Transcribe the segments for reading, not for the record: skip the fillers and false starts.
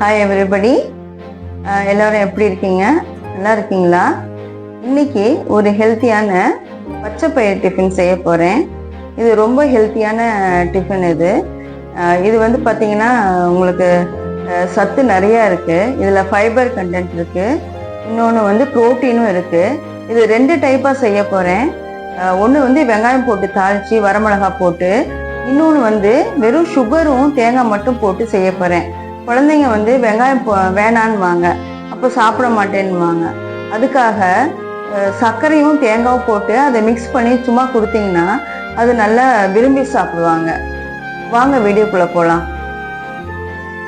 Hi everybody, எல்லோரும் எப்படி இருக்கீங்க? நல்லா இருக்கீங்களா? இன்னைக்கு ஒரு ஹெல்த்தியான பச்சை பயிர் டிஃபன் செய்ய போகிறேன். இது ரொம்ப ஹெல்த்தியான டிஃபன். இது வந்து பார்த்திங்கன்னா உங்களுக்கு சத்து நிறையா இருக்குது. இதில் ஃபைபர் கண்டென்ட் இருக்குது, இன்னொன்று வந்து ப்ரோட்டீனும் இருக்குது. இது 2 டைப்பாக செய்ய போகிறேன். ஒன்று வந்து வெங்காயம் போட்டு தாளித்து வரமிளகா போட்டு, இன்னொன்று வந்து வெறும் சுகரும் தேங்காய் மட்டும் போட்டு செய்ய போகிறேன். குழந்தைங்க வந்து வெங்காயம் வேணான்னுவாங்க, அப்போ சாப்பிட மாட்டேன்னுவாங்க. அதுக்காக சர்க்கரையும் தேங்காயும் போட்டு அதை மிக்ஸ் பண்ணி சும்மா கொடுத்தீங்கன்னா அது நல்லா விரும்பி சாப்பிடுவாங்க. வாங்க வீடியோக்குள்ளே போகலாம்.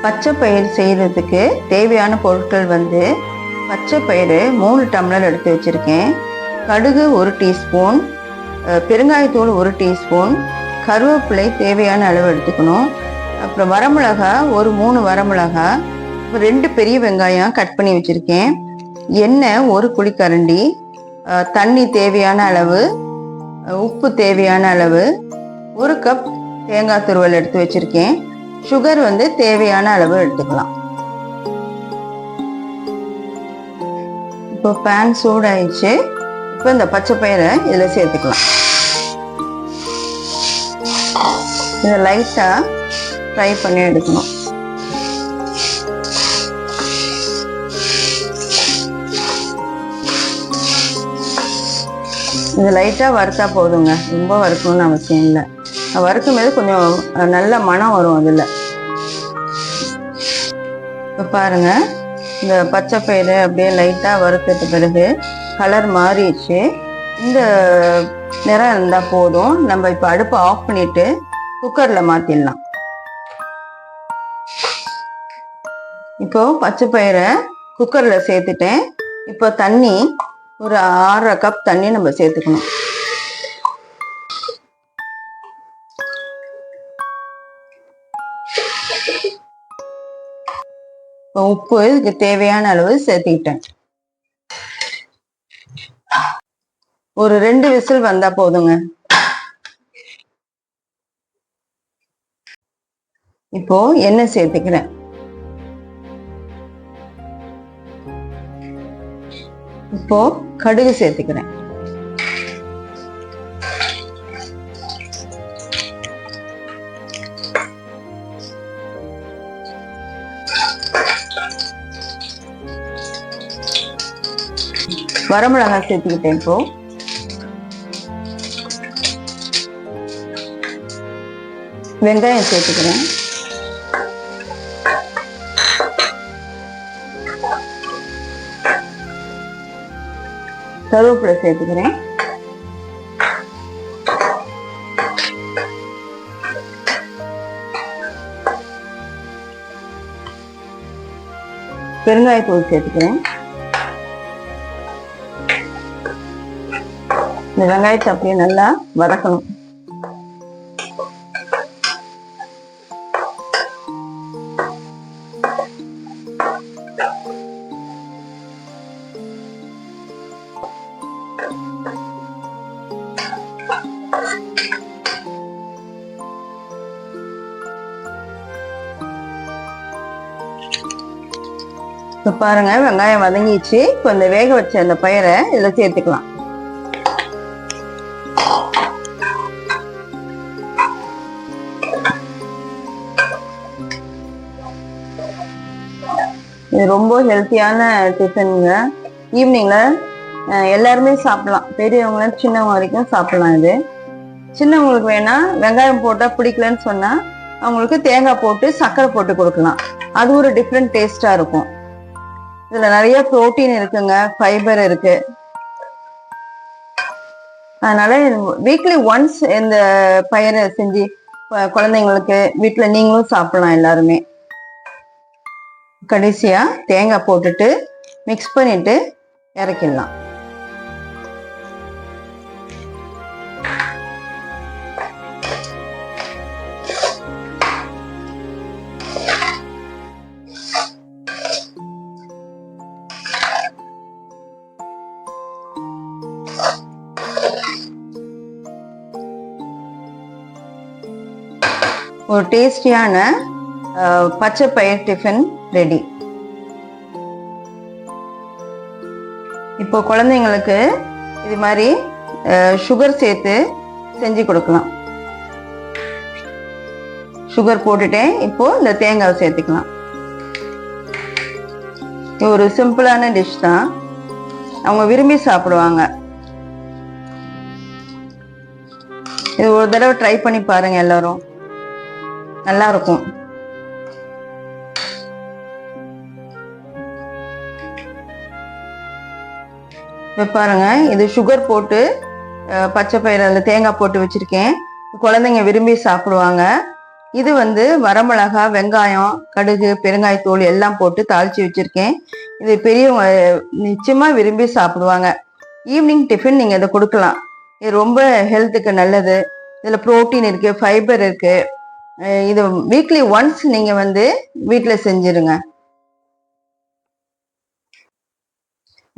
பச்சை பயிர் செய்கிறதுக்கு தேவையான பொருட்கள் வந்து பச்சை பயிறு 3 டம்ளர் எடுத்து வச்சுருக்கேன், கடுகு 1 டீஸ்பூன், பெருங்காயத்தூள் 1 டீஸ்பூன், கருவேப்பிலை தேவையான அளவு எடுத்துக்கணும். அப்புறம் வரமிளகா ஒரு 3 வரமிளகா, 2 பெரிய வெங்காயம் கட் பண்ணி வச்சுருக்கேன், எண்ணெய் 1 குழிக்கரண்டி, தண்ணி தேவையான அளவு, உப்பு தேவையான அளவு, 1 கப் தேங்காய் துருவல் எடுத்து வச்சுருக்கேன். சுகர் வந்து தேவையான அளவு எடுத்துக்கலாம். இப்போ பேன் சூடாயிடுச்சு. இப்போ இந்த பச்சை பயிரை இதில் சேர்த்துக்கலாம். இதை லைட்டாக ஃப்ரை பண்ணி எடுக்கணும். இது லைட்டாக வறுத்தா போதுங்க, ரொம்ப வறுக்கணும்னு அவசியம் இல்லை. வறுக்கும் போது கொஞ்சம் நல்ல மனம் வரும் அதில். இப்போ பாருங்கள், இந்த பச்சை பயிறு அப்படியே லைட்டாக வறுத்துட்ட பிறகு கலர் மாறிடுச்சு. இந்த நிறம் இருந்தால் போதும். நம்ம இப்போ அடுப்பை ஆஃப் பண்ணிவிட்டு குக்கரில் மாற்றிடலாம். இப்போ பச்சை பயிரை குக்கரில் சேர்த்துட்டேன். இப்போ தண்ணி ஒரு 6.5 கப் தண்ணி நம்ம சேர்த்துக்கணும். இப்போ உப்பு இதுக்கு தேவையான அளவு சேர்த்துக்கிட்டேன். ஒரு 2 விசில் வந்தா போதுங்க. இப்போ எண்ணெய் சேர்த்துக்கிறேன். இப்போ கடுகு சேர்த்துக்கிறேன். வரமிளகாய் சேர்த்துக்கிட்டேன். இப்போ வெங்காயம் சேர்த்துக்கிறேன். கருவேப்பிலை சேர்த்துக்கிறேன். பெருங்காயத்தூள் சேர்த்துக்கிறேன். இந்த வெங்காயத்தை அப்படியே நல்லா வதக்கணும். இப்போ பாருங்க, வெங்காயம் வதங்கிச்சு. இப்போ இந்த வேக வச்ச அந்த பயிரை இதில் சேர்த்துக்கலாம். இது ரொம்ப ஹெல்த்தியான டிஃபனுங்க. ஈவினிங்ல எல்லாருமே சாப்பிடலாம், பெரியவங்க சின்னவங்க வரைக்கும் சாப்பிடலாம். இது சின்னவங்களுக்கு வேணா வெங்காயம் போட்டால் பிடிக்கலன்னு சொன்னா அவங்களுக்கு தேங்காய் போட்டு சர்க்கரை போட்டு கொடுக்கலாம். அது ஒரு டிஃப்ரெண்ட் டேஸ்டா இருக்கும். இதுல நிறைய புரோட்டீன் இருக்குங்க, ஃபைபர் இருக்கு. அதனால வீக்லி ஒன்ஸ் இந்த பயிரை செஞ்சு குழந்தைங்களுக்கு வீட்டுல நீங்களும் சாப்பிடலாம் எல்லாருமே. கடைசியா தேங்காய் போட்டுட்டு மிக்ஸ் பண்ணிட்டு இறக்கிடலாம். ஒரு டேஸ்டியான பச்சை பயிர் டிஃபன் ரெடி. இப்போ குழந்தைங்களுக்கு இது மாதிரி சுகர் சேர்த்து செஞ்சு கொடுக்கலாம். சுகர் போட்டுட்டேன். இப்போ இந்த தேங்காவை சேர்த்துக்கலாம். இது ஒரு சிம்பிளான டிஷ் தான், அவங்க விரும்பி சாப்பிடுவாங்க. இது ஒரு தடவை ட்ரை பண்ணி பாருங்க எல்லாரும், நல்லா இருக்கும். இப்போ பாருங்க, இது சுகர் போட்டு பச்சை பயிறு அதில் தேங்காய் போட்டு வச்சிருக்கேன். குழந்தைங்க விரும்பி சாப்பிடுவாங்க. இது வரமிளகா, வெங்காயம், கடுகு, பெருங்காயத்தூள் எல்லாம் போட்டு தாளிச்சு வச்சிருக்கேன். இது பெரியவங்க நிச்சயமா விரும்பி சாப்பிடுவாங்க. ஈவினிங் டிஃபன் நீங்க இதை கொடுக்கலாம். இது ரொம்ப ஹெல்த்துக்கு நல்லது. இதுல புரோட்டீன் இருக்கு, ஃபைபர் இருக்கு. இது வீக்லி ஒன்ஸ் நீங்க வீட்டில் செஞ்சிருங்க.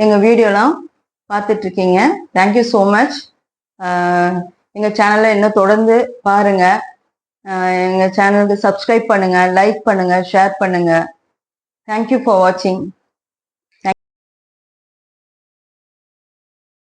எங்க வீடியோலாம் பார்த்துட்டு இருக்கீங்க, தேங்க்யூ ஸோ மச். எங்க சேனலை இன்னும் தொடர்ந்து பாருங்க. எங்கள் சேனலுக்கு சப்ஸ்கிரைப் பண்ணுங்கள், லைக் பண்ணுங்கள், ஷேர் பண்ணுங்கள். தேங்க்யூ ஃபார் வாட்சிங்.